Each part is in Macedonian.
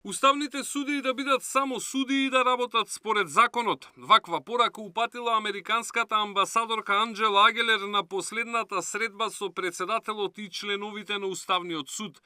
Уставните судии да бидат само судии и да работат според законот. Ваква порака упатила американската амбасадорка Анджела Агелер на последната средба со председателот и членовите на Уставниот суд.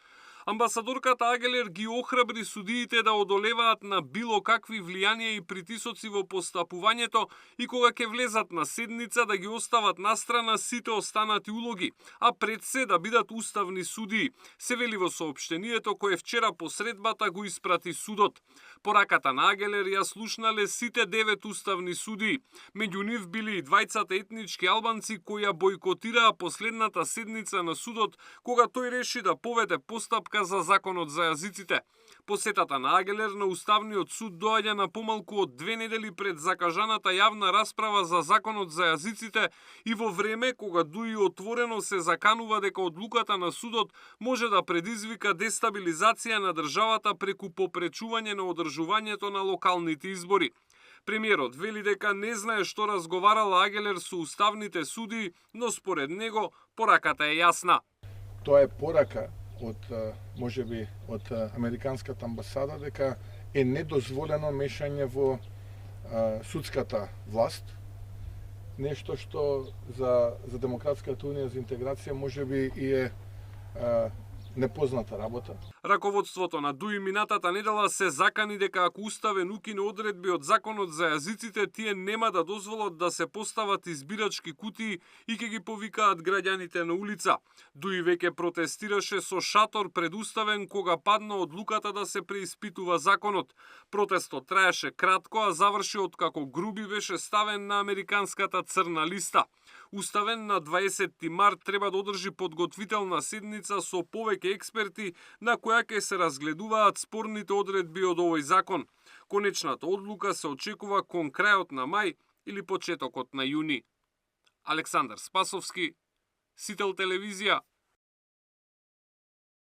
Амбасадорката Агелер ги охрабри судиите да одолеваат на било какви влијанија и притисоци во постапувањето и кога ќе влезат на седница да ги остават настрана сите останати улоги, а пред се да бидат уставни судии, се вели во соопштението кое вчера по средбата го испрати судот. Пораката на Агелер ја слушнале сите 9 уставни судии. Меѓу нив били и двајцата етнички албанци кои ја бойкотираа последната седница на судот кога тој реши да поведе постапка за законот за јазиците. Посетата на Агелер на Уставниот суд доаѓа на помалку од 2 недели пред закажаната јавна расправа за законот за јазиците и во време кога дуи отворено се заканува дека одлуката на судот може да предизвика дестабилизација на државата преку попречување на одржувањето на локалните избори. Премиерот вели дека не знае што разговарала Агелер со уставните судии, но според него пораката е јасна. Тоа е порака од можеби од американската амбасада дека е недозволено мешање во судската власт, нешто што за Демократската унија за интеграција можеби и е непозната работа. Раководството на ДУИ минатата недела се закани дека ако уставен укине одредби од законот за јазиците, тие нема да дозволат да се постават избирачки кутии и ќе ги повикаат граѓаните на улица. ДУИ веќе протестираше со шатор пред уставен кога падна одлуката да се преиспитува законот. Протестот траеше кратко, а заврши откако Груби беше ставен на американската црна листа. Уставен на 20 март треба да одржи подготвителна седница со повеќе експерти на која ќе се разгледуваат спорните одредби од овој закон. Конечната одлука се очекува кон крајот на мај или почетокот на јуни. Александар Спасовски, Сител телевизија.